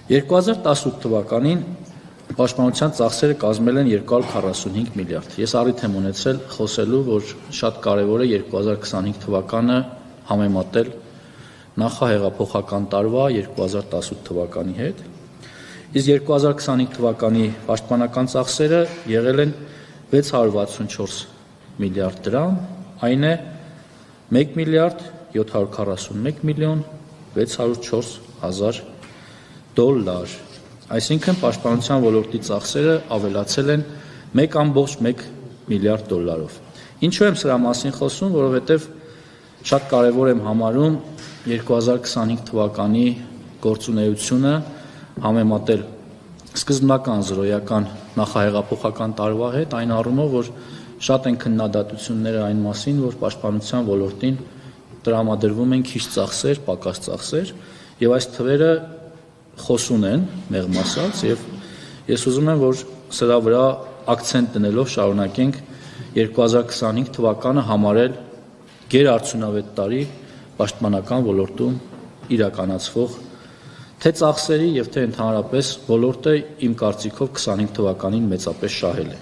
2018 թվականին պաշտպանության ծախսերը կազմել են 245 միլիարդ։ Ես առիթ եմ ունեցել խոսելու, որ շատ կարևոր է 2025 թվականը համեմատել նախահեղափոխական տարվա 2018 թվականի հետ։ Իսկ 2025 թվականի պաշտպանական ծախսերը եղել են 664 միլիարդ դրամ, այն է 1 միլիարդ 741 միլիոն 604 հազար դոլար, այսինքն պաշտպանության ոլորտի ծախսերը ավելացել են 1.1 միլիարդ դոլարով։ Ինչու եմ սրա մասին խոսում, որովհետև շատ կարևոր եմ համարում 2025 թվականի գործունեությունը համեմատել սկզբնական զրոյական նախահեղափոխական տարվա հետ, այն առումով, որ շատ են քննադատությունները այն մասին, որ պաշտպանության ոլորտին տրամադրվում են քիչ ծախսեր, պակաս ծախսեր, եւ այս թվերը խոսուն են, մեղմ ասած, եւ ես ուզում եմ, որ սրա վրա ակցենտ դնելով շարունակենք 2025 թվականը համարել գերարդյունավետ տարի պաշտպանական ոլորտում իրականացվող թե ծախսերի եւ թե ընդհանրապես ոլորտը իմ կարծիքով 25 թվականին մեծապես շահել է։